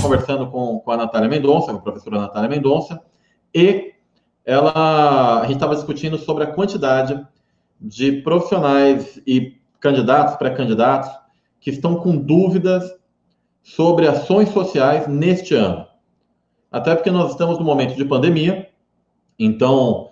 conversando com a Natália Mendonça, com a professora Natália Mendonça, e a gente estava discutindo sobre a quantidade de profissionais e candidatos, pré-candidatos, que estão com dúvidas sobre ações sociais neste ano. Até porque nós estamos num momento de pandemia, então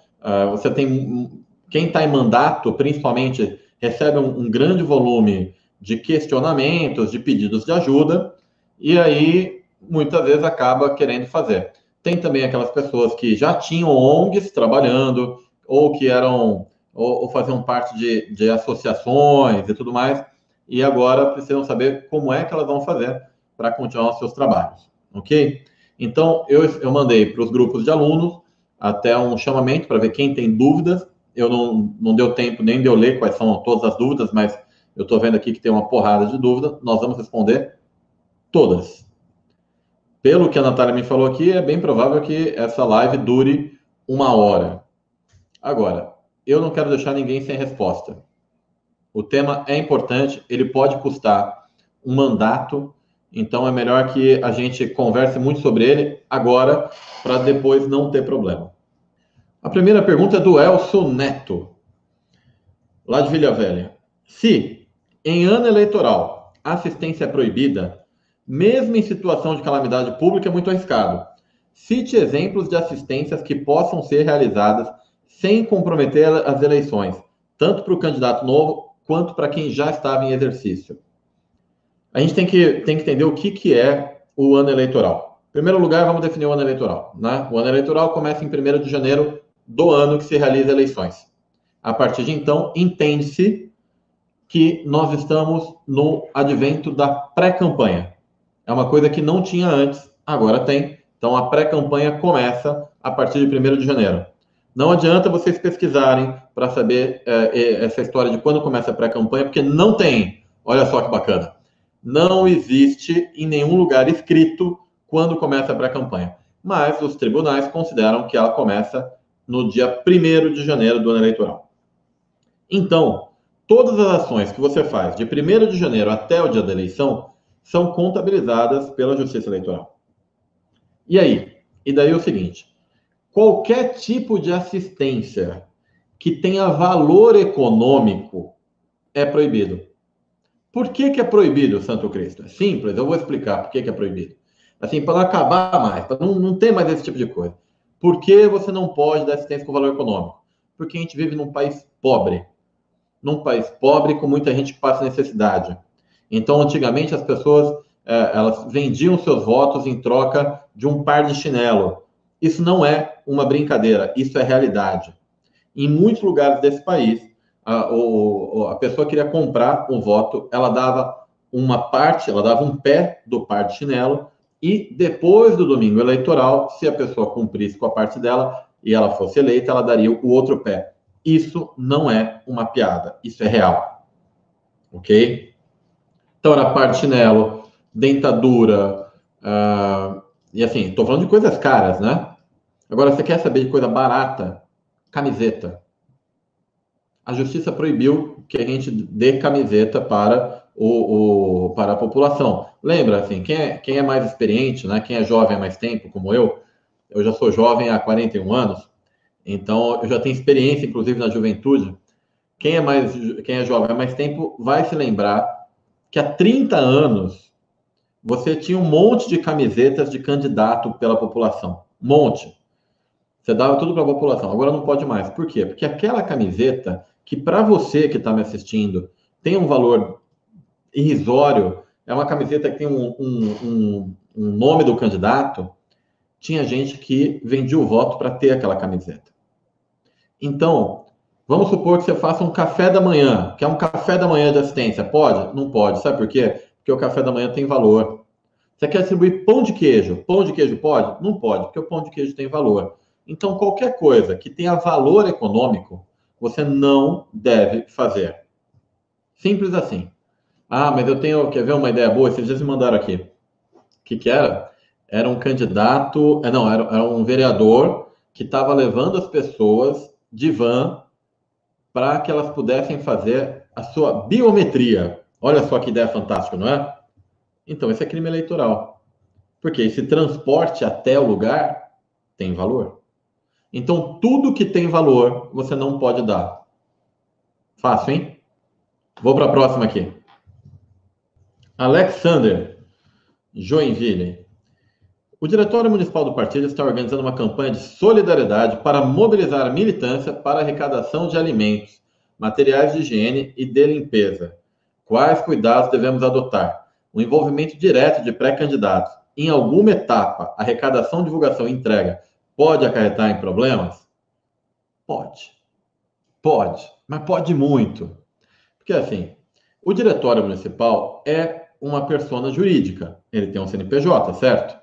você tem quem está em mandato, principalmente, recebe um grande volume de questionamentos, de pedidos de ajuda, e aí muitas vezes acaba querendo fazer. Tem também aquelas pessoas que já tinham ONGs trabalhando, ou que eram, ou faziam parte de associações e tudo mais, e agora precisam saber como é que elas vão fazer para continuar os seus trabalhos, ok? Então, eu mandei para os grupos de alunos até um chamamento para ver quem tem dúvidas. Eu não deu tempo nem de eu ler quais são todas as dúvidas, mas eu estou vendo aqui que tem uma porrada de dúvidas. Nós vamos responder todas. Pelo que a Natália me falou aqui, é bem provável que essa live dure 1 hora. Agora, eu não quero deixar ninguém sem resposta. O tema é importante, ele pode custar um mandato, então é melhor que a gente converse muito sobre ele agora, para depois não ter problema. A primeira pergunta é do Elcio Neto, lá de Vila Velha. Se, em ano eleitoral, a assistência é proibida, mesmo em situação de calamidade pública, é muito arriscado. Cite exemplos de assistências que possam ser realizadas sem comprometer as eleições, tanto para o candidato novo quanto para quem já estava em exercício. A gente tem que entender o que é o ano eleitoral. Em primeiro lugar, vamos definir o ano eleitoral, né? O ano eleitoral começa em 1º de janeiro do ano que se realiza eleições. A partir de então, entende-se que nós estamos no advento da pré-campanha. É uma coisa que não tinha antes, agora tem. Então, a pré-campanha começa a partir de 1º de janeiro. Não adianta vocês pesquisarem para saber essa história de quando começa a pré-campanha, porque não tem. Olha só que bacana. Não existe em nenhum lugar escrito quando começa a pré-campanha. Mas os tribunais consideram que ela começa no dia 1º de janeiro do ano eleitoral. Então, todas as ações que você faz de 1º de janeiro até o dia da eleição são contabilizadas pela Justiça Eleitoral. E aí? E daí é o seguinte: qualquer tipo de assistência que tenha valor econômico é proibido. Por que é proibido, Santo Cristo? É simples, eu vou explicar por que é proibido. Assim, para não acabar mais, para não ter mais esse tipo de coisa. Por que você não pode dar assistência com valor econômico? Porque a gente vive num país pobre. Num país pobre com muita gente que passa necessidade. Então, antigamente, as pessoas elas vendiam seus votos em troca de um par de chinelo. Isso não é uma brincadeira, isso é realidade. Em muitos lugares desse país, a pessoa queria comprar um voto, ela dava uma parte, ela dava um pé do par de chinelo, e depois do domingo eleitoral, se a pessoa cumprisse com a parte dela e ela fosse eleita, ela daria o outro pé. Isso não é uma piada, isso é real. Ok? Então era par de chinelo, dentadura, e assim, estou falando de coisas caras, né? Agora, você quer saber de coisa barata? Camiseta. A justiça proibiu que a gente dê camiseta para para a população. Lembra, assim, quem é mais experiente, né? Quem é jovem há mais tempo, como eu já sou jovem há 41 anos, então eu já tenho experiência, inclusive, na juventude. Quem é jovem há mais tempo vai se lembrar que há 30 anos você tinha um monte de camisetas de candidato pela população. Um monte. Você dava tudo para a população. Agora não pode mais. Por quê? Porque aquela camiseta, que para você que está me assistindo tem um valor irrisório, é uma camiseta que tem um nome do candidato, tinha gente que vendia o voto para ter aquela camiseta. Então, vamos supor que você faça um café da manhã, que é um café da manhã de assistência. Pode? Não pode. Sabe por quê? Porque o café da manhã tem valor. Você quer distribuir pão de queijo? Pão de queijo pode? Não pode, porque o pão de queijo tem valor. Então, qualquer coisa que tenha valor econômico, você não deve fazer. Simples assim. Ah, mas quer ver uma ideia boa? Esses dias me mandaram aqui. O que era? Era um candidato, era um vereador que estava levando as pessoas de van para que elas pudessem fazer a sua biometria. Olha só que ideia fantástica, não é? Então, esse é crime eleitoral. Porque esse transporte até o lugar tem valor. Então, tudo que tem valor, você não pode dar. Fácil, hein? Vou para a próxima aqui. Alexander, Joinville. O Diretório Municipal do Partido está organizando uma campanha de solidariedade para mobilizar a militância para a arrecadação de alimentos, materiais de higiene e de limpeza. Quais cuidados devemos adotar? O envolvimento direto de pré-candidatos em alguma etapa, arrecadação, divulgação e entrega, pode acarretar em problemas? Pode. Pode, mas pode muito. Porque, assim, o Diretório Municipal é uma persona jurídica. Ele tem um CNPJ, certo?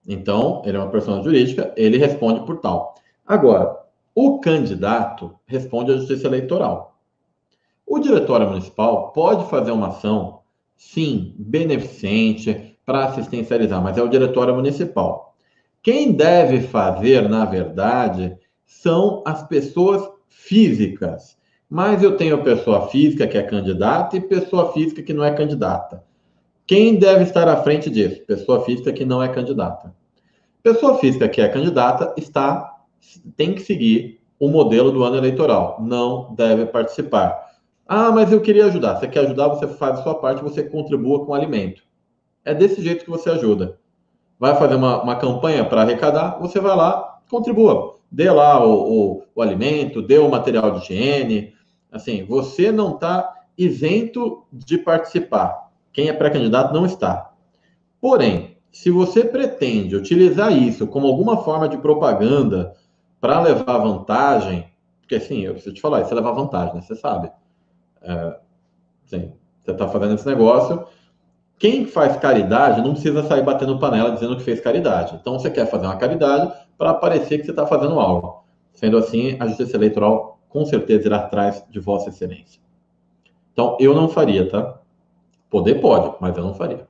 Então, ele é uma persona jurídica, ele responde por tal. Agora, o candidato responde à Justiça Eleitoral. O Diretório Municipal pode fazer uma ação, sim, beneficente, para assistencializar, mas é o Diretório Municipal. Quem deve fazer, na verdade, são as pessoas físicas. Mas eu tenho pessoa física que é candidata e pessoa física que não é candidata. Quem deve estar à frente disso? Pessoa física que não é candidata. Pessoa física que é candidata tem que seguir o modelo do ano eleitoral. Não deve participar. Ah, mas eu queria ajudar. Você quer ajudar, você faz a sua parte, você contribua com o alimento. É desse jeito que você ajuda. Vai fazer uma campanha para arrecadar, você vai lá, contribua. Dê lá o alimento, dê o material de higiene. Assim, você não está isento de participar. Quem é pré-candidato não está. Porém, se você pretende utilizar isso como alguma forma de propaganda para levar vantagem, porque assim, eu preciso te falar, isso é levar vantagem, né? Você sabe. Assim, você está fazendo esse negócio. Quem faz caridade não precisa sair batendo panela dizendo que fez caridade. Então, você quer fazer uma caridade para parecer que você está fazendo algo. Sendo assim, a Justiça Eleitoral com certeza irá atrás de Vossa Excelência. Então, eu não faria, tá? Poder pode, mas eu não faria.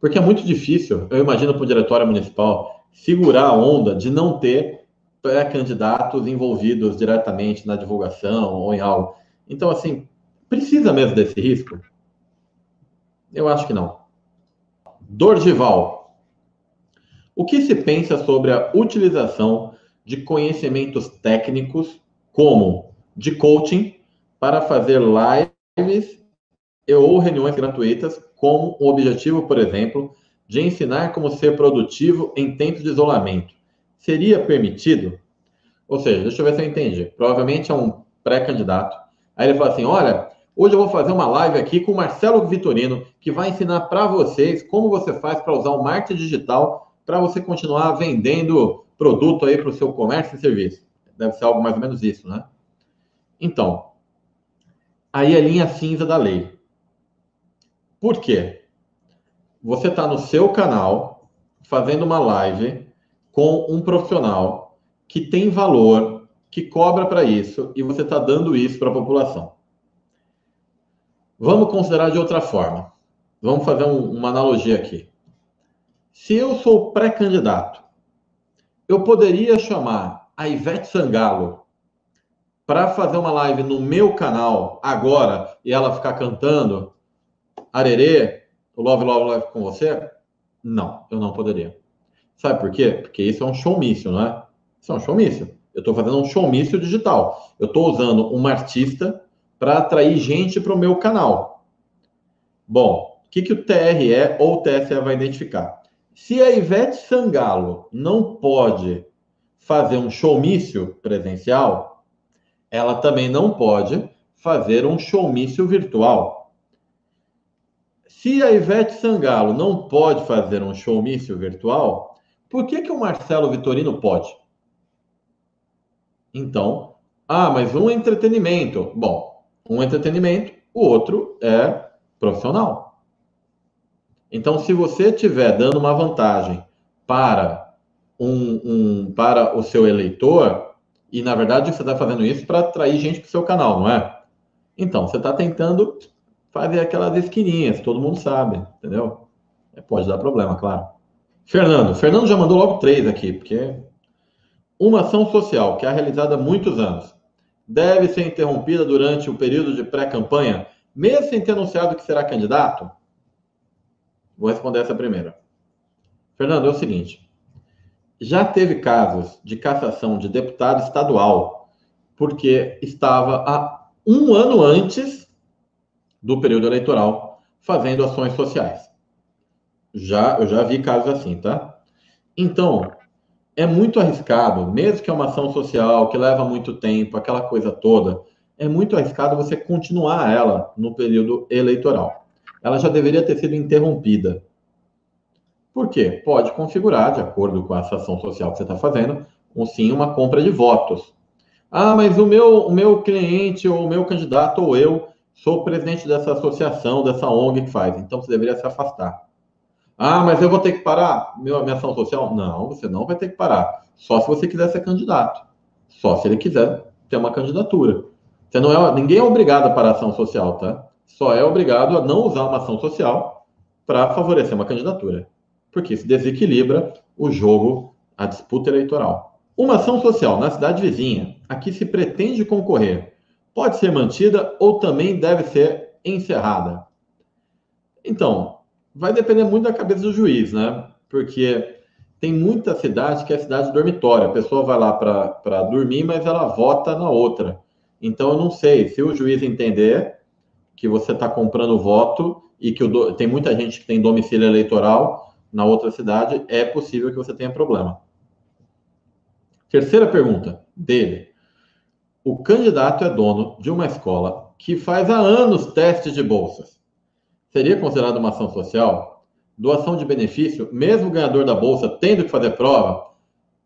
Porque é muito difícil, eu imagino, para o Diretório Municipal segurar a onda de não ter pré-candidatos envolvidos diretamente na divulgação ou em algo. Então, assim, precisa mesmo desse risco? Eu acho que não. Dorgival. O que se pensa sobre a utilização de conhecimentos técnicos, como de coaching, para fazer lives ou reuniões gratuitas, com o objetivo, por exemplo, de ensinar como ser produtivo em tempos de isolamento? Seria permitido? Ou seja, deixa eu ver se eu entendi. Provavelmente é um pré-candidato. Aí ele fala assim: olha, hoje eu vou fazer uma live aqui com o Marcelo Vitorino, que vai ensinar para vocês como você faz para usar o marketing digital para você continuar vendendo produto aí para o seu comércio e serviço. Deve ser algo mais ou menos isso, né? Então, aí é linha cinza da lei. Por quê? Você está no seu canal fazendo uma live com um profissional que tem valor, que cobra para isso, e você está dando isso para a população. Vamos considerar de outra forma. Vamos fazer uma analogia aqui. Se eu sou pré-candidato, eu poderia chamar a Ivete Sangalo para fazer uma live no meu canal agora e ela ficar cantando Arerê, o Love Love Love com você? Não, eu não poderia. Sabe por quê? Porque isso é um showmício, não é? Isso é um showmício. Eu estou fazendo um showmício digital. Eu estou usando uma artista para atrair gente para o meu canal. Bom, o que o TRE ou o TSE vai identificar? Se a Ivete Sangalo não pode fazer um showmício presencial, ela também não pode fazer um showmício virtual. Se a Ivete Sangalo não pode fazer um showmício virtual, por que o Marcelo Vitorino pode? Então, mas um é entretenimento. Bom, um é entretenimento, o outro é profissional. Então, se você estiver dando uma vantagem para para o seu eleitor, e na verdade você está fazendo isso para atrair gente para o seu canal, não é? Então, você está tentando fazer aquelas esquininhas, todo mundo sabe, entendeu? Pode dar problema, claro. Fernando já mandou logo 3 aqui, porque uma ação social que é realizada há muitos anos deve ser interrompida durante o período de pré-campanha, mesmo sem ter anunciado que será candidato? Vou responder essa primeira. Fernando, é o seguinte, já teve casos de cassação de deputado estadual porque estava há um ano antes do período eleitoral fazendo ações sociais. Eu já vi casos assim, tá? Então, é muito arriscado, mesmo que é uma ação social que leva muito tempo, aquela coisa toda, é muito arriscado você continuar ela no período eleitoral. Ela já deveria ter sido interrompida. Por quê? Pode configurar, de acordo com essa ação social que você está fazendo, sim, uma compra de votos. Ah, mas o meu cliente, ou o meu candidato, ou eu, sou o presidente dessa associação, dessa ONG que faz, então você deveria se afastar. Ah, mas eu vou ter que parar minha ação social? Não, você não vai ter que parar. Só se você quiser ser candidato. Só se ele quiser ter uma candidatura. Você não é, ninguém é obrigado a parar a ação social, tá? Só é obrigado a não usar uma ação social para favorecer uma candidatura. Porque isso desequilibra o jogo, a disputa eleitoral. Uma ação social na cidade vizinha, a que se pretende concorrer, pode ser mantida ou também deve ser encerrada? Então, vai depender muito da cabeça do juiz, né? Porque tem muita cidade que é cidade dormitória. A pessoa vai lá para dormir, mas ela vota na outra. Então, eu não sei se o juiz entender que você está comprando voto e que tem muita gente que tem domicílio eleitoral na outra cidade, é possível que você tenha problema. Terceira pergunta dele. O candidato é dono de uma escola que faz há anos testes de bolsas. Seria considerado uma ação social? Doação de benefício, mesmo o ganhador da bolsa tendo que fazer prova?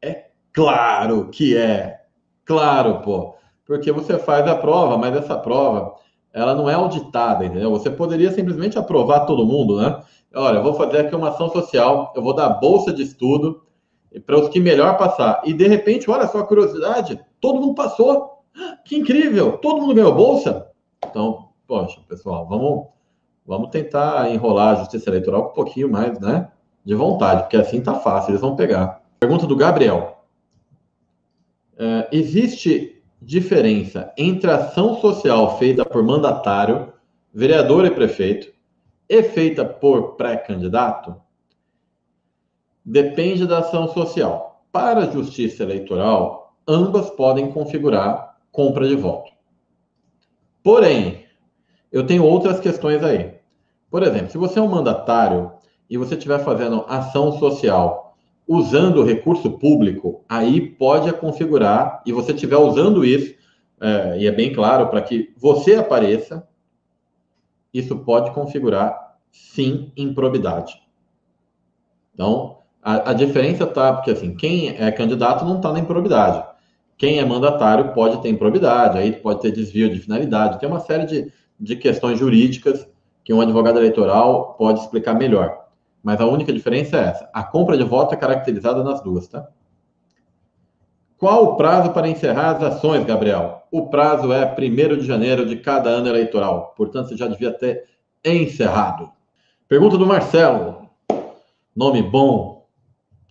É claro que é. Claro, pô. Porque você faz a prova, mas essa prova, ela não é auditada, entendeu? Você poderia simplesmente aprovar todo mundo, né? Olha, eu vou fazer aqui uma ação social, eu vou dar bolsa de estudo para os que melhor passar. E de repente, olha só a curiosidade, todo mundo passou. Que incrível! Todo mundo ganhou bolsa. Então, poxa, pessoal, vamos tentar enrolar a justiça eleitoral com um pouquinho mais, né, de vontade, porque assim tá fácil, eles vão pegar. Pergunta do Gabriel. Existe diferença entre a ação social feita por mandatário, vereador e prefeito e feita por pré-candidato? Depende da ação social. Para a justiça eleitoral, ambas podem configurar compra de voto. Porém, eu tenho outras questões aí. Por exemplo, se você é um mandatário e você estiver fazendo ação social usando recurso público, aí pode configurar, e você estiver usando isso, e é bem claro, para que você apareça, isso pode configurar, sim, improbidade. Então, a diferença está, porque assim, quem é candidato não está na improbidade. Quem é mandatário pode ter improbidade, aí pode ter desvio de finalidade, tem uma série de questões jurídicas que um advogado eleitoral pode explicar melhor. Mas a única diferença é essa. A compra de voto é caracterizada nas duas, tá? Qual o prazo para encerrar as ações, Gabriel? O prazo é 1º de janeiro de cada ano eleitoral. Portanto, você já devia ter encerrado. Pergunta do Marcelo. Nome bom,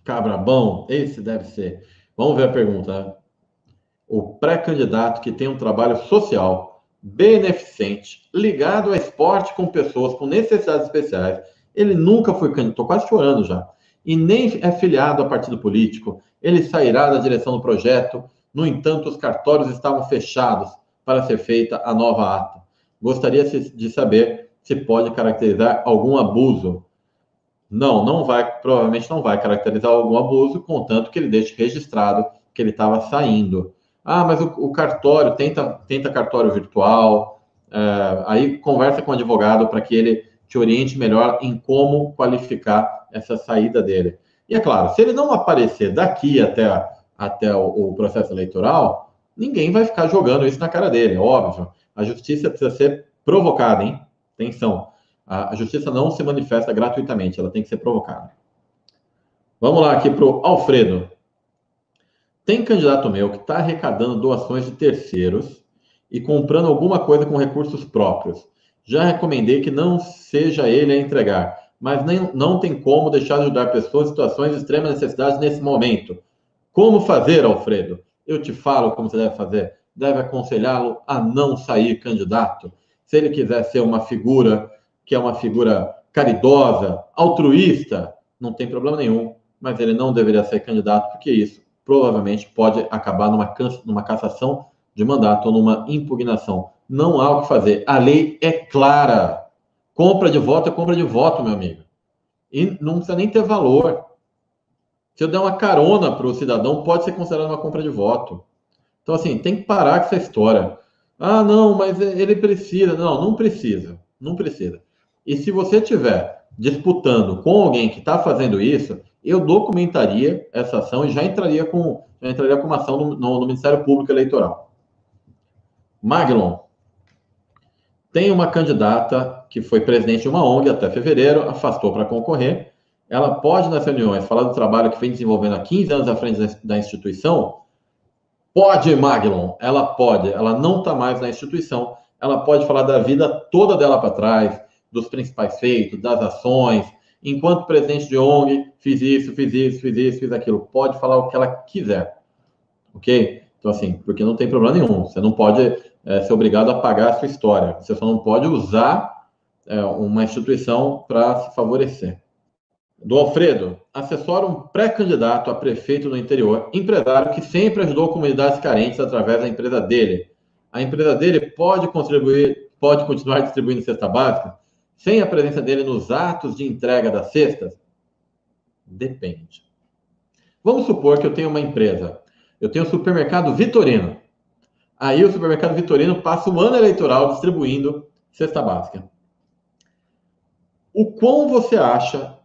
cabra bom, esse deve ser. Vamos ver a pergunta, né? O pré-candidato que tem um trabalho social, beneficente, ligado ao esporte com pessoas com necessidades especiais, ele nunca foi candidato, estou quase chorando já, e nem é filiado a partido político, ele sairá da direção do projeto, no entanto, os cartórios estavam fechados para ser feita a nova ata. Gostaria de saber se pode caracterizar algum abuso. Não vai, provavelmente não vai caracterizar algum abuso, contanto que ele deixe registrado que ele estava saindo. Ah, mas o cartório, tenta cartório virtual, aí conversa com o advogado para que ele te oriente melhor em como qualificar essa saída dele. E é claro, se ele não aparecer daqui até o processo eleitoral, ninguém vai ficar jogando isso na cara dele, é óbvio. A justiça precisa ser provocada, hein? Atenção. A justiça não se manifesta gratuitamente, ela tem que ser provocada. Vamos lá aqui para o Alfredo. Tem candidato meu que está arrecadando doações de terceiros e comprando alguma coisa com recursos próprios. Já recomendei que não seja ele a entregar, mas não tem como deixar de ajudar pessoas em situações de extrema necessidade nesse momento. Como fazer, Alfredo? Eu te falo como você deve fazer. Deve aconselhá-lo a não sair candidato. Se ele quiser ser uma figura que é uma figura caridosa, altruísta, não tem problema nenhum, mas ele não deveria ser candidato, porque isso provavelmente pode acabar numa cassação de mandato ou numa impugnação. Não há o que fazer. A lei é clara. Compra de voto é compra de voto, meu amigo. E não precisa nem ter valor. Se eu der uma carona para o cidadão, pode ser considerado uma compra de voto. Então, assim, tem que parar com essa história. Ah, não, mas ele precisa. Não, não precisa. Não precisa. E se você estiver disputando com alguém que está fazendo isso, eu documentaria essa ação e já entraria com uma ação no Ministério Público Eleitoral. Maglon, tem uma candidata que foi presidente de uma ONG até fevereiro, afastou para concorrer. Ela pode, nas reuniões, falar do trabalho que vem desenvolvendo há 15 anos à frente da instituição? Pode, Maglon, ela pode. Ela não está mais na instituição. Ela pode falar da vida toda dela para trás, dos principais feitos, das ações. Enquanto presidente de ONG, fiz isso, fiz aquilo. Pode falar o que ela quiser. Ok? Então, assim, porque não tem problema nenhum. Você não pode ser obrigado a pagar a sua história. Você só não pode usar uma instituição para se favorecer. Do Alfredo, assessora um pré-candidato a prefeito no interior, empresário que sempre ajudou comunidades carentes através da empresa dele. A empresa dele pode continuar distribuindo cesta básica sem a presença dele nos atos de entrega das cestas? Depende. Vamos supor que eu tenho uma empresa, eu tenho o supermercado Vitorino. Aí o supermercado Vitorino passa o ano eleitoral distribuindo cesta básica. O quão você acha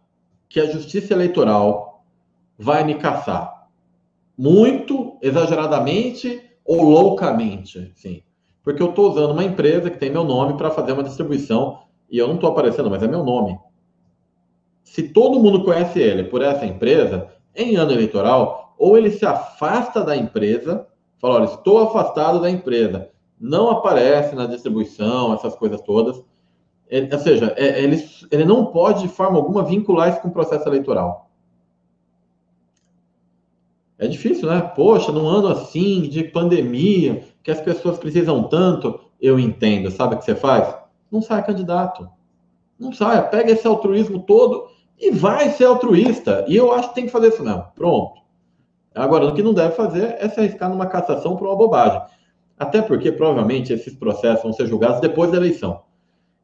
que a justiça eleitoral vai me caçar? Muito, exageradamente ou loucamente? Sim. Porque eu estou usando uma empresa que tem meu nome para fazer uma distribuição e eu não estou aparecendo, mas é meu nome. Se todo mundo conhece ele por essa empresa, em ano eleitoral, ou ele se afasta da empresa, fala, olha, estou afastado da empresa, não aparece na distribuição, essas coisas todas. Ou seja, ele não pode, de forma alguma, vincular isso com o processo eleitoral. É difícil, né? Poxa, num ano assim, de pandemia, que as pessoas precisam tanto, eu entendo. Sabe o que você faz? Não sai candidato. Não saia, pega esse altruísmo todo e vai ser altruísta. E eu acho que tem que fazer isso mesmo. Pronto. Agora, o que não deve fazer é se arriscar numa cassação por uma bobagem. Até porque, provavelmente, esses processos vão ser julgados depois da eleição.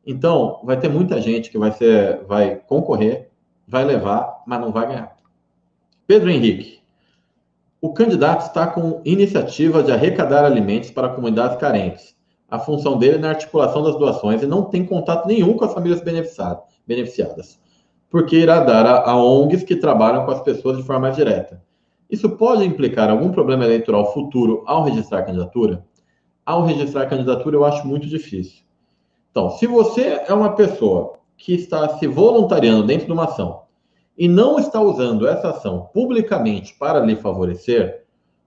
Então, vai ter muita gente que vai concorrer, vai levar, mas não vai ganhar. Pedro Henrique. O candidato está com iniciativa de arrecadar alimentos para comunidades carentes. A função dele é na articulação das doações e não tem contato nenhum com as famílias beneficiadas, porque irá dar a ONGs que trabalham com as pessoas de forma mais direta. Isso pode implicar algum problema eleitoral futuro ao registrar a candidatura? Ao registrar a candidatura, eu acho muito difícil. Então, se você é uma pessoa que está se voluntariando dentro de uma ação e não está usando essa ação publicamente para lhe favorecer,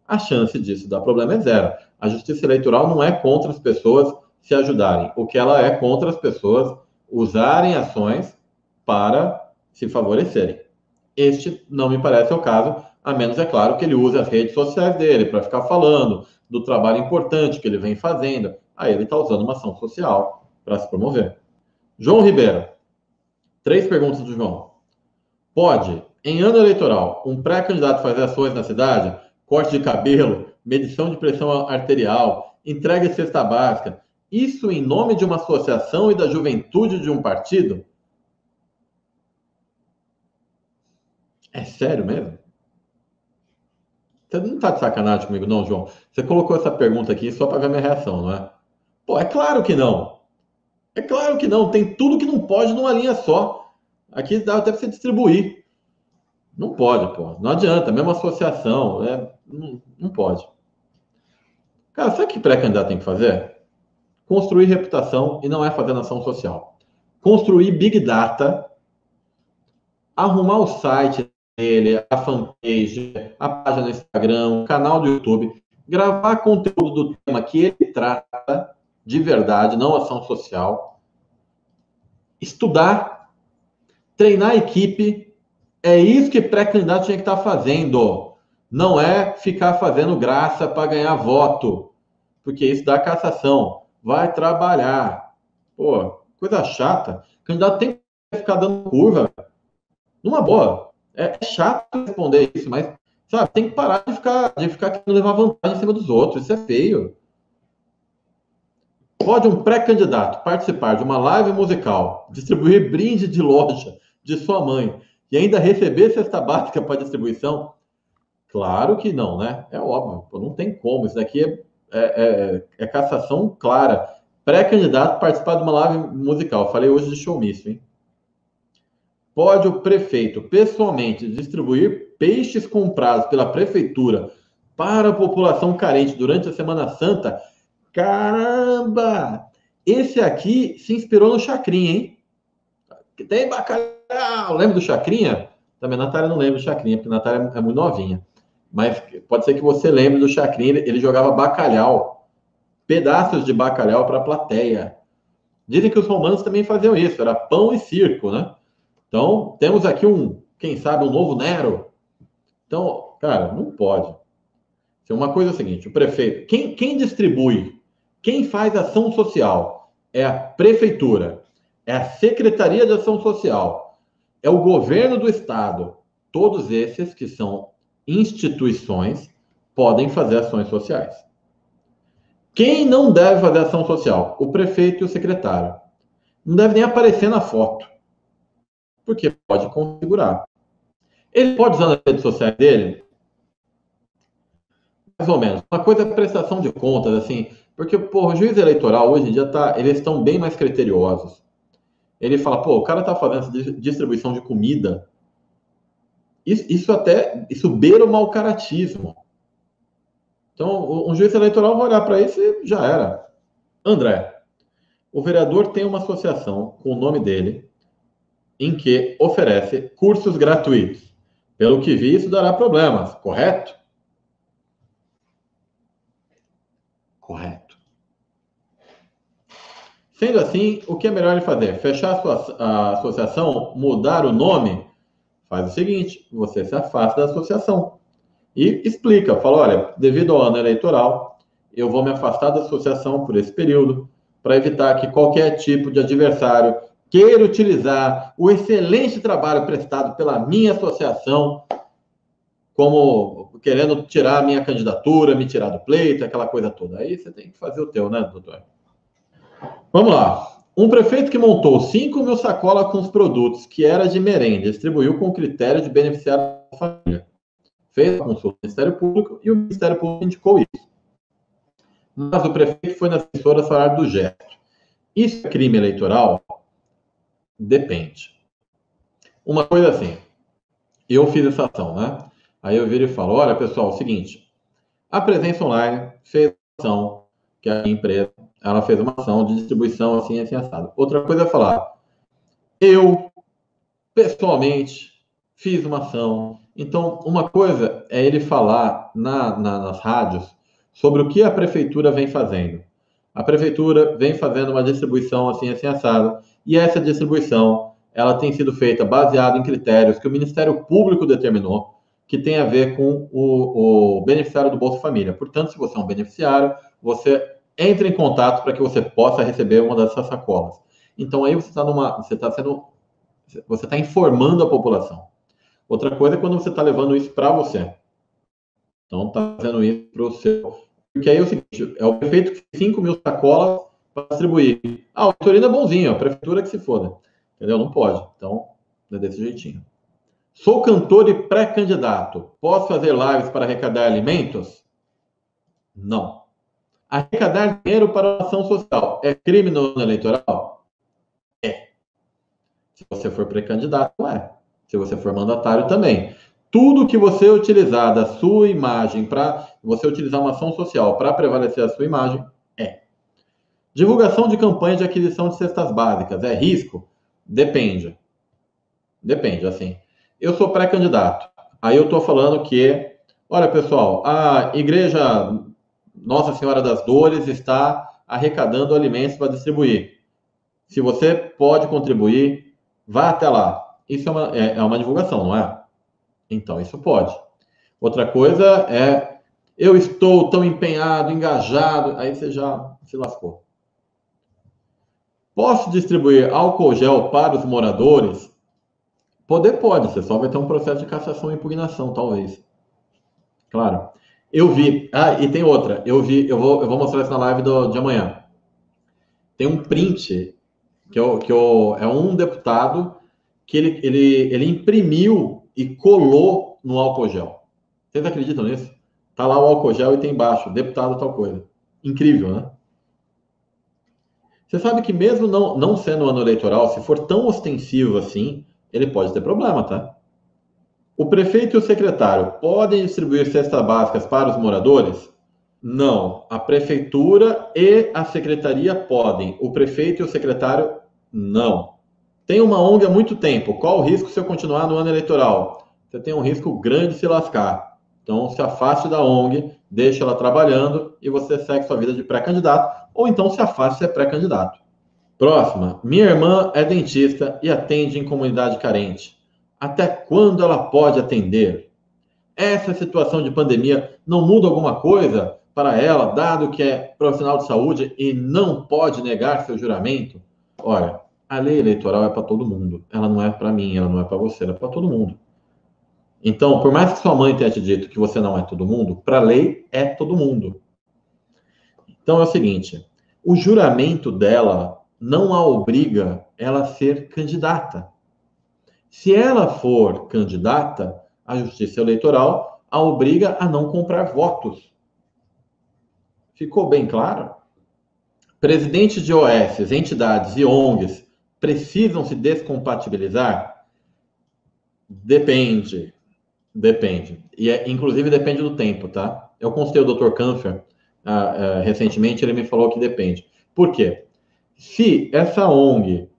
a chance disso dar problema é zero. A justiça eleitoral não é contra as pessoas se ajudarem. O que ela é contra as pessoas usarem ações para se favorecerem. Este não me parece o caso, a menos, é claro, que ele use as redes sociais dele para ficar falando do trabalho importante que ele vem fazendo. Aí ele está usando uma ação social para se promover. João Ribeiro. 3 perguntas do João. Pode, em ano eleitoral, um pré-candidato fazer ações na cidade? Corte de cabelo, medição de pressão arterial, entrega de cesta básica, isso em nome de uma associação e da juventude de um partido? É sério mesmo? Você não está de sacanagem comigo, não, João? Você colocou essa pergunta aqui só para ver a minha reação, não é? Pô, é claro que não. É claro que não. Tem tudo que não pode numa linha só. Aqui dá até para você distribuir. Não pode, pô. Não adianta. Mesmo associação, não pode. Cara, sabe o que pré-candidato tem que fazer? Construir reputação e não é fazer ação social. Construir Big Data, arrumar o site dele, a fanpage, a página no Instagram, o canal do YouTube, gravar conteúdo do tema que ele trata de verdade, não ação social, estudar, treinar a equipe. É isso que pré-candidato tinha que estar fazendo. Não é ficar fazendo graça para ganhar voto, porque isso dá cassação. Vai trabalhar. Pô, coisa chata. O candidato tem que ficar dando curva. Numa boa. É chato responder isso, mas, sabe, tem que parar de ficar querendo levar vantagem em cima dos outros. Isso é feio. Pode um pré-candidato participar de uma live musical, distribuir brinde de loja de sua mãe e ainda receber cesta básica para distribuição? Claro que não, né? É óbvio, pô, não tem como. Isso daqui é cassação clara. Pré-candidato participar de uma live musical. Falei hoje de showmício, hein? Pode o prefeito pessoalmente distribuir peixes comprados pela prefeitura para a população carente durante a Semana Santa? Caramba! Esse aqui se inspirou no Chacrinha, hein? Que tem bacalhau! Lembra do Chacrinha? Também a Natália não lembra do Chacrinha, porque a Natália é muito novinha. Mas pode ser que você lembre do Chacrinha, ele jogava bacalhau, pedaços de bacalhau para a plateia. Dizem que os romanos também faziam isso, era pão e circo, né? Então, temos aqui quem sabe, um novo Nero. Então, cara, não pode. Uma coisa é a seguinte, o prefeito, quem distribui, quem faz ação social é a prefeitura, é a Secretaria de Ação Social, é o governo do estado. Todos esses que são instituições podem fazer ações sociais. Quem não deve fazer ação social? O prefeito e o secretário. Não deve nem aparecer na foto, porque pode configurar. Ele pode usar nas redes sociais dele? Mais ou menos. Uma coisa é prestação de contas, assim, porque, pô, o juiz eleitoral hoje em dia eles estão bem mais criteriosos. Ele fala, pô, o cara tá fazendo essa distribuição de comida. Isso beira o mau caratismo. Então, um juiz eleitoral vai olhar para isso e já era. André, o vereador tem uma associação com o nome dele em que oferece cursos gratuitos. Pelo que vi, isso dará problemas, correto? Correto. Sendo assim, o que é melhor ele fazer? Fechar a associação, mudar o nome? Faz o seguinte, você se afasta da associação e explica, fala, olha, devido ao ano eleitoral, eu vou me afastar da associação por esse período, para evitar que qualquer tipo de adversário queira utilizar o excelente trabalho prestado pela minha associação como querendo tirar a minha candidatura, me tirar do pleito, aquela coisa toda. Aí você tem que fazer o teu, né, doutor? Vamos lá. Um prefeito que montou 5.000 sacolas com os produtos que era de merenda, distribuiu com critério de beneficiar a família. Fez a consulta do Ministério Público e o Ministério Público indicou isso. Mas o prefeito foi na assessora falar do gesto. Isso é crime eleitoral? Depende. Uma coisa assim, eu fiz essa ação, né? Aí eu viro e falo, olha, pessoal, é o seguinte, a Presença Online fez uma ação, que a empresa, ela fez uma ação de distribuição assim, assim, assado. Outra coisa é falar, eu, pessoalmente, fiz uma ação. Então, uma coisa é ele falar nas rádios sobre o que a prefeitura vem fazendo. A prefeitura vem fazendo uma distribuição assim, assim, assado, e essa distribuição, ela tem sido feita baseada em critérios que o Ministério Público determinou, que tem a ver com o beneficiário do Bolsa Família. Portanto, se você é um beneficiário, você entra em contato para que você possa receber uma dessas sacolas. Então, aí você está informando a população. Outra coisa é quando você está levando isso para você. Então, está fazendo isso para o seu. Porque aí é o seguinte: é o prefeito que tem 5.000 sacolas para distribuir. Ah, o Vitorino é bonzinho, a prefeitura que se foda. Entendeu? Não pode. Então, é desse jeitinho. Sou cantor e pré-candidato. Posso fazer lives para arrecadar alimentos? Não. Arrecadar dinheiro para ação social é crime no ano eleitoral? É. Se você for pré-candidato, não é. Se você for mandatário, também. Tudo que você utilizar da sua imagem para você utilizar uma ação social para prevalecer a sua imagem, é. Divulgação de campanha de aquisição de cestas básicas, é risco? Depende. Depende, assim. Eu sou pré-candidato. Aí eu estou falando que, olha, pessoal, a Igreja Nossa Senhora das Dores está arrecadando alimentos para distribuir. Se você pode contribuir, vá até lá. Isso é uma divulgação, não é? Então, isso pode. Outra coisa é, eu estou tão empenhado, engajado, aí você já se lascou. Posso distribuir álcool gel para os moradores? Poder pode, você só vai ter um processo de cassação e impugnação, talvez. Claro. Eu vi. Ah, e tem outra. Eu vi, eu vou mostrar isso na live de amanhã. Tem um print é um deputado que ele imprimiu e colou no álcool gel. Vocês acreditam nisso? Tá lá o álcool gel e tem embaixo, deputado tal coisa. Incrível, né? Você sabe que mesmo não sendo ano eleitoral, se for tão ostensivo assim, ele pode ter problema, tá? O prefeito e o secretário podem distribuir cestas básicas para os moradores? Não. A prefeitura e a secretaria podem. O prefeito e o secretário, não. Tem uma ONG há muito tempo. Qual o risco se eu continuar no ano eleitoral? Você tem um risco grande de se lascar. Então, se afaste da ONG, deixe ela trabalhando e você segue sua vida de pré-candidato, ou então se afaste se é pré-candidato. Próxima. Minha irmã é dentista e atende em comunidade carente. Até quando ela pode atender? Essa situação de pandemia não muda alguma coisa para ela, dado que é profissional de saúde e não pode negar seu juramento? Olha, a lei eleitoral é para todo mundo. Ela não é para mim, ela não é para você, ela é para todo mundo. Então, por mais que sua mãe tenha te dito que você não é todo mundo, para a lei é todo mundo. Então é o seguinte, o juramento dela não a obriga ela a ser candidata. Se ela for candidata, a Justiça Eleitoral a obriga a não comprar votos. Ficou bem claro? Presidentes de OS, entidades e ONGs precisam se descompatibilizar? Depende. E inclusive depende do tempo, tá? Eu consultei o Dr. Kanfer recentemente, ele me falou que depende. Por quê? Se essa ONG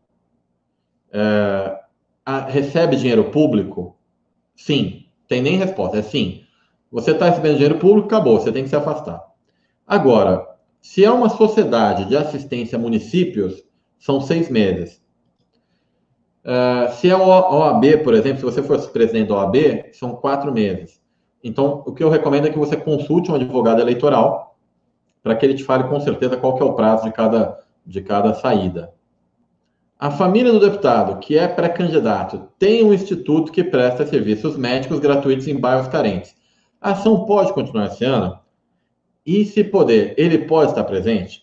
recebe dinheiro público, sim, tem nem resposta, é sim. Você está recebendo dinheiro público, acabou, você tem que se afastar. Agora, se é uma sociedade de assistência a municípios, são 6 meses. Se é OAB, por exemplo, se você for presidente da OAB, são 4 meses. Então, o que eu recomendo é que você consulte um advogado eleitoral para que ele te fale com certeza qual que é o prazo de cada saída. A família do deputado, que é pré-candidato, tem um instituto que presta serviços médicos gratuitos em bairros carentes. A ação pode continuar esse ano? E, se poder, ele pode estar presente?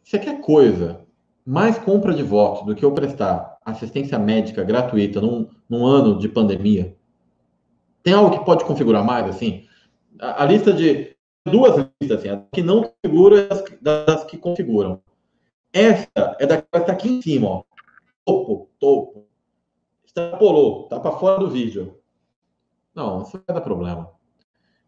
Você quer coisa mais compra de votos do que eu prestar assistência médica gratuita num ano de pandemia? Tem algo que pode configurar mais, assim? A lista de... Duas listas, assim, que não configuram das que configuram. Essa é daquela que está aqui em cima, ó. Topo. Extrapolou, tá para fora do vídeo. Não, isso vai dar problema.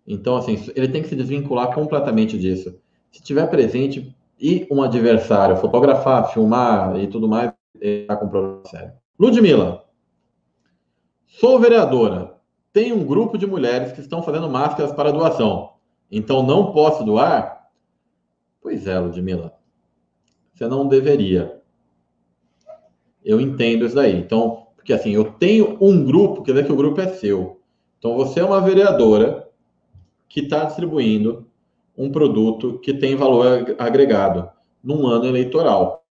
Então, assim, ele tem que se desvincular completamente disso. Se tiver presente e um adversário fotografar, filmar e tudo mais, ele está com problema sério. Ludmila, sou vereadora. Tem um grupo de mulheres que estão fazendo máscaras para doação. Então não posso doar? Pois é, Ludmila. Você não deveria. Eu entendo isso daí. Então, porque assim, eu tenho um grupo, quer dizer que o grupo é seu. Então você é uma vereadora que está distribuindo um produto que tem valor agregado num ano eleitoral.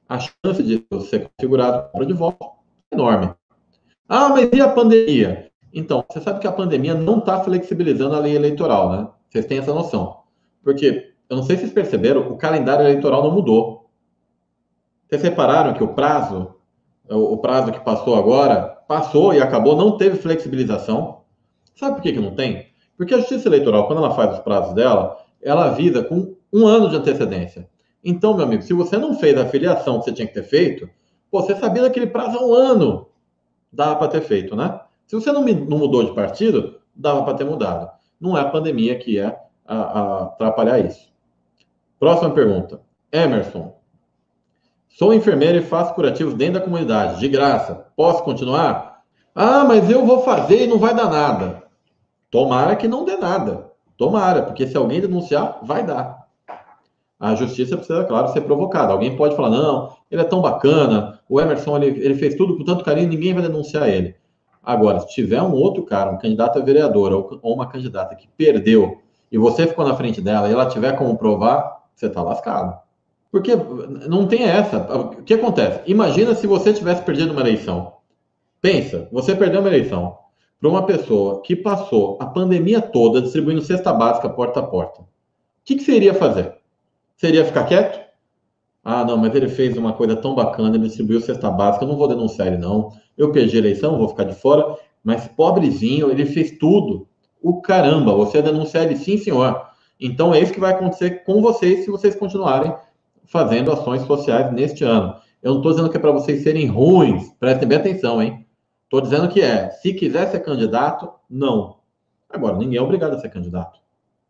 A chance de ser configurado compra de voto é enorme. Ah, mas e a pandemia? Então, você sabe que a pandemia não está flexibilizando a lei eleitoral, né? Vocês têm essa noção. Porque, eu não sei se vocês perceberam, o calendário eleitoral não mudou. Vocês repararam que o prazo que passou agora, passou e acabou, não teve flexibilização? Sabe por que não tem? Porque a Justiça Eleitoral, quando ela faz os prazos dela, ela avisa com um ano de antecedência. Então, meu amigo, se você não fez a filiação que você tinha que ter feito, você sabia daquele prazo há um ano. Dava para ter feito, né? Se você não mudou de partido, dava para ter mudado. Não é a pandemia que ia atrapalhar isso. Próxima pergunta. Emerson. Sou enfermeiro e faço curativos dentro da comunidade, de graça. Posso continuar? Ah, mas eu vou fazer e não vai dar nada. Tomara que não dê nada. Tomara, porque se alguém denunciar, vai dar. A justiça precisa, claro, ser provocada. Alguém pode falar, não, ele é tão bacana, o Emerson, ele fez tudo com tanto carinho, ninguém vai denunciar ele. Agora, se tiver um outro cara, um candidato a vereadora ou uma candidata que perdeu e você ficou na frente dela e ela tiver como provar, você está lascado. Porque não tem essa. O que acontece? Imagina se você tivesse perdido uma eleição. Pensa, você perdeu uma eleição para uma pessoa que passou a pandemia toda distribuindo cesta básica porta a porta. O que você iria fazer? Você iria ficar quieto? Ah, não, mas ele fez uma coisa tão bacana, ele distribuiu cesta básica, eu não vou denunciar ele, não. Eu perdi a eleição, vou ficar de fora, mas pobrezinho, ele fez tudo. O caramba, você ia denunciar ele, sim, senhor. Então é isso que vai acontecer com vocês se vocês continuarem fazendo ações sociais neste ano. Eu não estou dizendo que é para vocês serem ruins, prestem bem atenção, hein? Estou dizendo que se quiser ser candidato, não. Agora, ninguém é obrigado a ser candidato.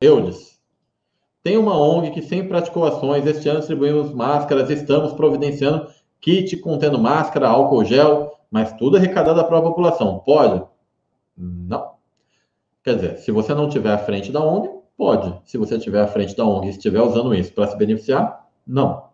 Eu disse. Tem uma ONG que sempre praticou ações. Este ano distribuímos máscaras, estamos providenciando kit contendo máscara, álcool gel, mas tudo arrecadado da própria população. Pode? Não. Quer dizer, se você não estiver à frente da ONG, pode. Se você estiver à frente da ONG e estiver usando isso para se beneficiar, não.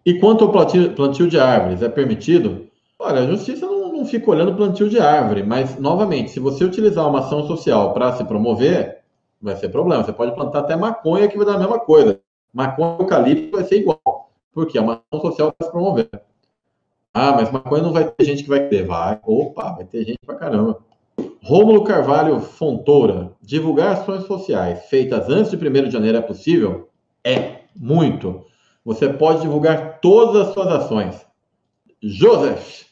E quanto ao plantio de árvores, é permitido? Olha, a justiça não fica olhando o plantio de árvore, mas, novamente, se você utilizar uma ação social para se promover, vai ser problema. Você pode plantar até maconha que vai dar a mesma coisa. Maconha e eucalipto vai ser igual, porque é uma ação social para se promover. Ah, mas maconha não vai ter gente que vai querer. Vai. Opa, vai ter gente pra caramba. Rômulo Carvalho Fontoura. Divulgar ações sociais feitas antes de 1º de janeiro é possível? É, muito. Você pode divulgar todas as suas ações. Joseph.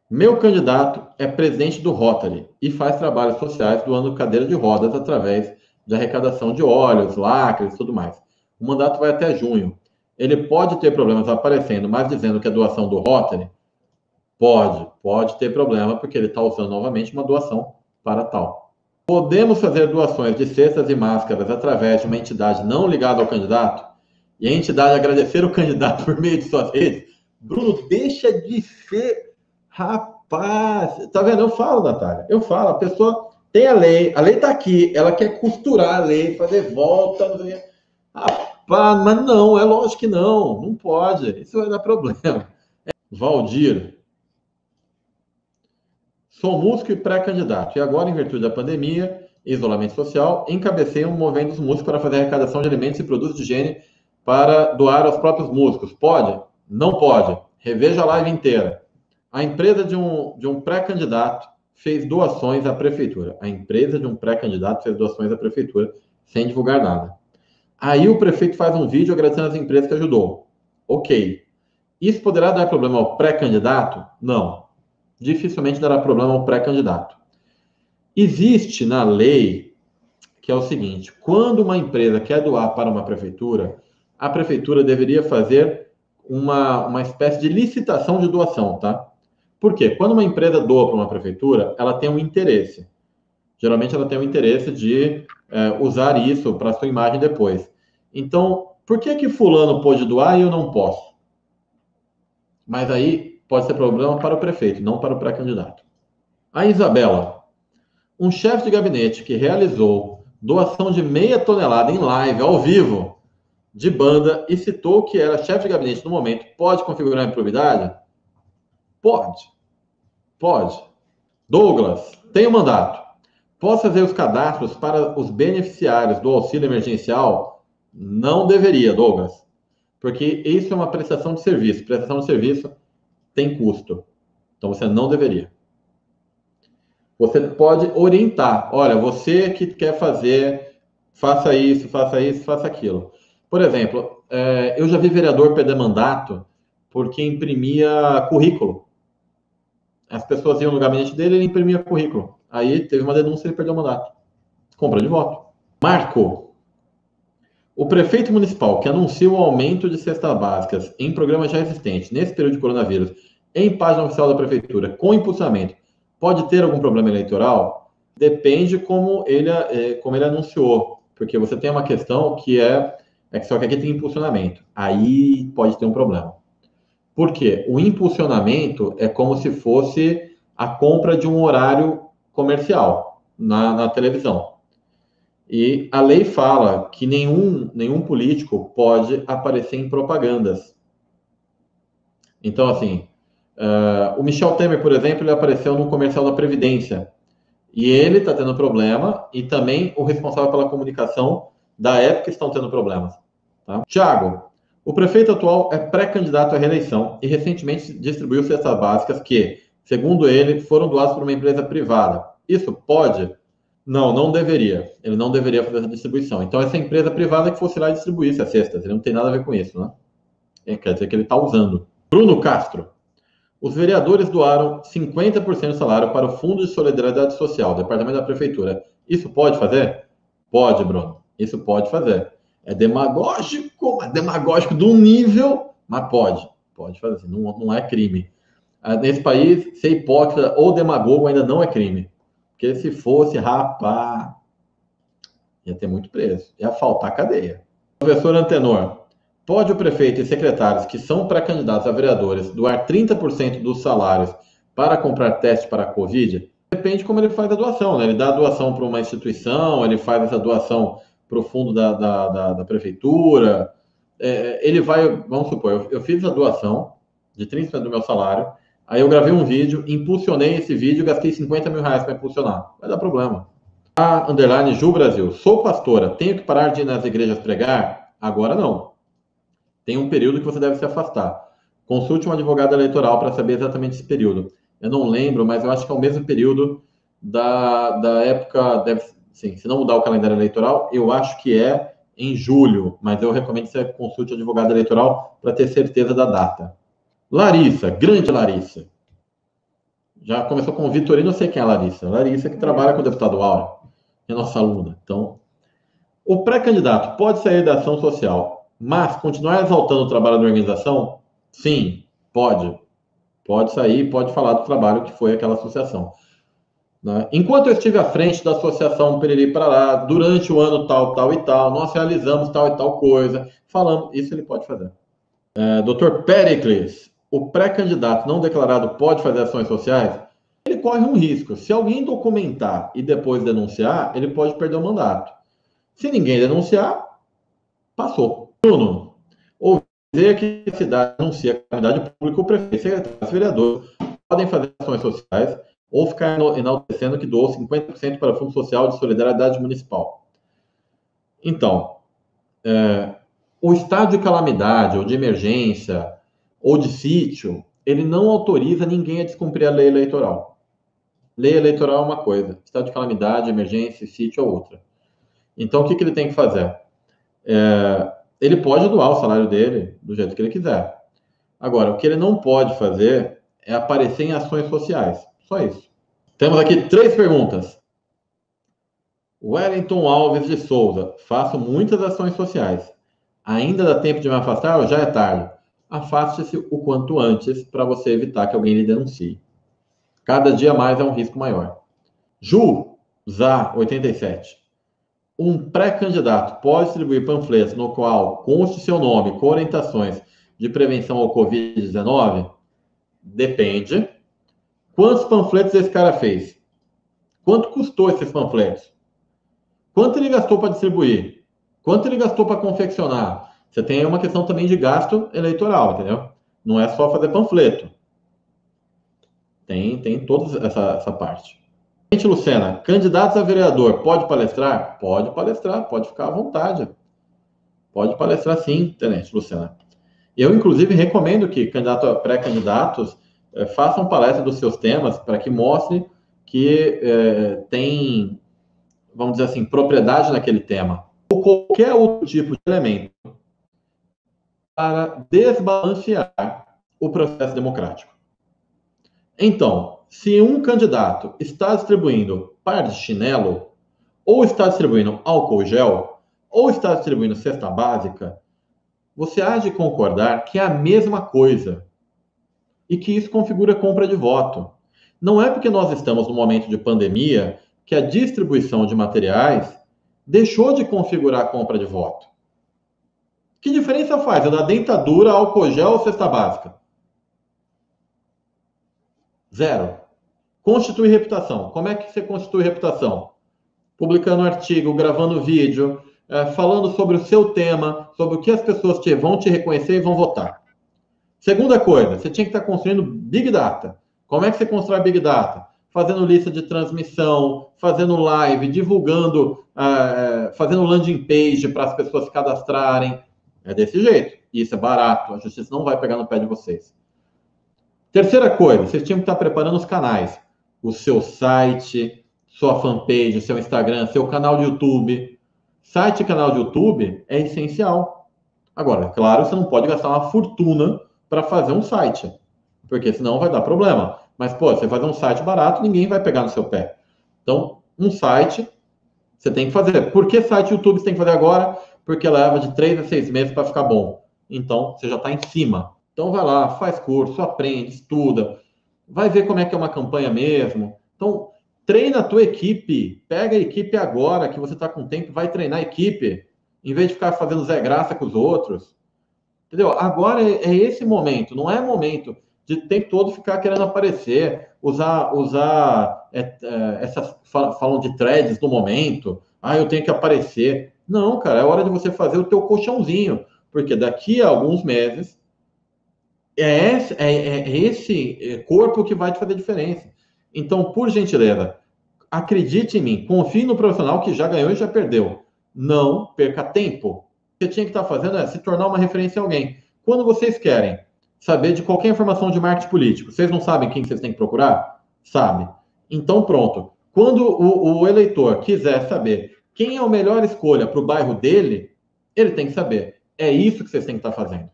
Meu candidato é presidente do Rotary e faz trabalhos sociais doando cadeira de rodas através de arrecadação de óleos, lacres e tudo mais. O mandato vai até junho. Ele pode ter problemas aparecendo, mas dizendo que é doação do Rotary? Pode ter problema, porque ele está usando novamente uma doação para tal. Podemos fazer doações de cestas e máscaras através de uma entidade não ligada ao candidato? E a entidade agradecer o candidato por meio de suas redes? Bruno, deixa de ser... Rapaz, tá vendo? Eu falo, Natália, eu falo, a pessoa tem a lei tá aqui, ela quer costurar a lei, fazer volta, não sei o quê. Rapaz, mas não, é lógico que não pode, isso vai dar problema. Valdir, sou músico e pré-candidato, e agora, em virtude da pandemia e isolamento social, encabecei um movimento dos músicos para fazer arrecadação de alimentos e produtos de higiene para doar aos próprios músicos. Pode? Não pode. Reveja a live inteira. A empresa de um pré-candidato fez doações à prefeitura. A empresa de um pré-candidato fez doações à prefeitura sem divulgar nada. Aí o prefeito faz um vídeo agradecendo as empresas que ajudou. Ok. Isso poderá dar problema ao pré-candidato? Não. Dificilmente dará problema ao pré-candidato. Existe na lei que é o seguinte: quando uma empresa quer doar para uma prefeitura, a prefeitura deveria fazer uma espécie de licitação de doação, tá? Por quê? Quando uma empresa doa para uma prefeitura, ela tem um interesse. Geralmente ela tem um interesse de usar isso para sua imagem depois. Então, por que fulano pode doar e eu não posso? Mas aí pode ser problema para o prefeito, não para o pré-candidato. A Isabela, um chefe de gabinete que realizou doação de meia tonelada em live, ao vivo, de banda, e citou que era chefe de gabinete no momento, pode configurar improbidade? Pode. Douglas, tem um mandato. Posso fazer os cadastros para os beneficiários do auxílio emergencial? Não deveria, Douglas, porque isso é uma prestação de serviço. Prestação de serviço tem custo. Então você não deveria. Você pode orientar. Olha, você que quer fazer, faça isso, faça aquilo. Por exemplo, eu já vi vereador perder mandato porque imprimia currículo. As pessoas iam no gabinete dele, ele imprimia currículo. Aí teve uma denúncia e ele perdeu o mandato. Compra de voto. Marco, o prefeito municipal que anuncia o aumento de cestas básicas em programas já existentes nesse período de coronavírus, em página oficial da prefeitura, com impulsionamento, pode ter algum problema eleitoral? Depende como ele anunciou. Porque você tem uma questão que só que aqui tem impulsionamento. Aí pode ter um problema. Por quê? O impulsionamento é como se fosse a compra de um horário comercial na televisão. E a lei fala que nenhum político pode aparecer em propagandas. Então, assim, o Michel Temer, por exemplo, ele apareceu no comercial da Previdência. E ele está tendo problema, e também o responsável pela comunicação da época estão tendo problemas. Tá? Tiago, o prefeito atual é pré-candidato à reeleição e recentemente distribuiu cestas básicas que, segundo ele, foram doados por uma empresa privada. Isso pode? Não, não deveria. Ele não deveria fazer essa distribuição. Então, essa empresa privada que fosse lá e distribuísse as cestas. Ele não tem nada a ver com isso, né? Quer dizer que ele está usando. Bruno Castro. Os vereadores doaram 50% do salário para o Fundo de Solidariedade Social, Departamento da Prefeitura. Isso pode fazer? Pode, Bruno. Isso pode fazer. É demagógico, mas demagógico de um nível, mas pode. Pode fazer. Não é crime. Nesse país, ser hipócrita ou demagogo ainda não é crime. Porque se fosse, rapaz, ia ter muito preso. Ia faltar cadeia. Professor Antenor. Pode o prefeito e secretários que são pré-candidatos a vereadores doar 30% dos salários para comprar teste para a Covid? Depende como ele faz a doação, né? Ele dá a doação para uma instituição, ele faz essa doação para o fundo da prefeitura. Ele vai, vamos supor, eu fiz a doação de 30% do meu salário, aí eu gravei um vídeo, impulsionei esse vídeo e gastei 50 mil reais para impulsionar. Vai dar problema. Ju Brasil. Sou pastora, tenho que parar de ir nas igrejas pregar? Agora não. Tem um período que você deve se afastar. Consulte um advogado eleitoral para saber exatamente esse período. Eu não lembro, mas eu acho que é o mesmo período da época, sim, se não mudar o calendário eleitoral, eu acho que é em julho, mas eu recomendo que você consulte o advogado eleitoral para ter certeza da data. Larissa, grande Larissa. Já começou com o Vitorino, eu sei quem é a Larissa. Larissa que trabalha com o deputado Aura, é nossa aluna. Então, o pré-candidato pode sair da ação social, mas continuar exaltando o trabalho da organização? Sim, pode. Pode sair, pode falar do trabalho que foi aquela associação. Né? Enquanto eu estive à frente da associação Periri Parará, durante o ano tal, tal e tal, nós realizamos tal e tal coisa, falamos, isso ele pode fazer. Dr. Pericles, o pré-candidato não declarado pode fazer ações sociais? Ele corre um risco. Se alguém documentar e depois denunciar, ele pode perder o mandato. Se ninguém denunciar, passou. Bruno, ouvi dizer que a cidade anuncia a calamidade pública, o prefeito, secretários, vereadores podem fazer ações sociais ou ficar enaltecendo que doou 50% para o Fundo Social de Solidariedade Municipal. Então, o estado de calamidade, ou de emergência, ou de sítio, ele não autoriza ninguém a descumprir a lei eleitoral. Lei eleitoral é uma coisa, estado de calamidade, emergência, sítio é outra. Então, o que ele tem que fazer? Ele pode doar o salário dele do jeito que ele quiser. Agora, o que ele não pode fazer é aparecer em ações sociais. Só isso. Temos aqui 3 perguntas. Wellington Alves de Souza. Faço muitas ações sociais. Ainda dá tempo de me afastar ou já é tarde? Afaste-se o quanto antes para você evitar que alguém lhe denuncie. Cada dia mais é um risco maior. Ju Zá, 87. Um pré-candidato pode distribuir panfletos no qual conste seu nome com orientações de prevenção ao Covid-19? Depende. Quantos panfletos esse cara fez? Quanto custou esses panfletos? Quanto ele gastou para distribuir? Quanto ele gastou para confeccionar? Você tem aí uma questão também de gasto eleitoral, entendeu? Não é só fazer panfleto. Tem toda essa parte. Lucena, candidatos a vereador, pode palestrar? Pode palestrar, pode ficar à vontade. Pode palestrar sim, tenente Lucena. Eu, inclusive, recomendo que pré-candidatos façam palestra dos seus temas para que mostre que tem, vamos dizer assim, propriedade naquele tema. Ou qualquer outro tipo de elemento para desbalancear o processo democrático. Então, se um candidato está distribuindo par de chinelo, ou está distribuindo álcool gel, ou está distribuindo cesta básica, você há de concordar que é a mesma coisa e que isso configura compra de voto. Não é porque nós estamos num momento de pandemia que a distribuição de materiais deixou de configurar a compra de voto. Que diferença faz? É da dentadura, álcool gel ou cesta básica? Zero. Constitui reputação. Como é que você constitui reputação? Publicando artigo, gravando vídeo, falando sobre o seu tema, sobre o que as pessoas vão te reconhecer e vão votar. Segunda coisa, você tinha que estar construindo Big Data. Como é que você constrói Big Data? Fazendo lista de transmissão, fazendo live, divulgando, fazendo landing page para as pessoas se cadastrarem. É desse jeito. Isso é barato. A justiça não vai pegar no pé de vocês. Terceira coisa, vocês tinham que estar preparando os canais. O seu site, sua fanpage, seu Instagram, seu canal de YouTube. Site e canal de YouTube é essencial. Agora, claro, você não pode gastar uma fortuna para fazer um site, porque senão vai dar problema. Mas, pô, você fazer um site barato, ninguém vai pegar no seu pé. Então, um site você tem que fazer. Por que site YouTube você tem que fazer agora? Porque leva de 3 a 6 meses para ficar bom. Então, você já está em cima. Então, vai lá, faz curso, aprende, estuda, vai ver como é que é uma campanha mesmo. Então, treina a tua equipe. Pega a equipe agora, que você está com tempo, vai treinar a equipe, em vez de ficar fazendo Zé Graça com os outros. Entendeu? Agora é esse momento, não é momento de o tempo todo ficar querendo aparecer, usar essas falam de threads do momento. Ah, eu tenho que aparecer. Não, cara, é hora de você fazer o teu colchãozinho, porque daqui a alguns meses é esse corpo que vai te fazer diferença. Então, por gentileza, acredite em mim, confie no profissional que já ganhou e já perdeu. Não perca tempo. O que você tinha que estar fazendo é se tornar uma referência a alguém. Quando vocês querem saber de qualquer informação de marketing político, vocês não sabem quem vocês têm que procurar? Sabe. Então, pronto. Quando o eleitor quiser saber quem é a melhor escolha para o bairro dele, ele tem que saber. É isso que vocês têm que estar fazendo.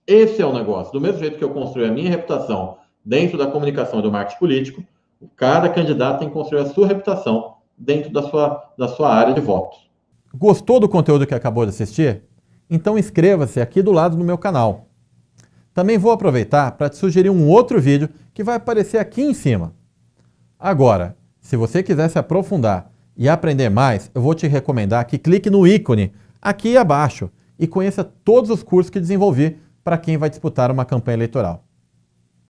Esse é o negócio. Do mesmo jeito que eu construí a minha reputação dentro da comunicação e do marketing político, cada candidato tem que construir a sua reputação dentro da sua área de votos. Gostou do conteúdo que acabou de assistir? Então inscreva-se aqui do lado do meu canal. Também vou aproveitar para te sugerir um outro vídeo que vai aparecer aqui em cima. Agora, se você quiser se aprofundar e aprender mais, eu vou te recomendar que clique no ícone aqui abaixo e conheça todos os cursos que desenvolvi para quem vai disputar uma campanha eleitoral.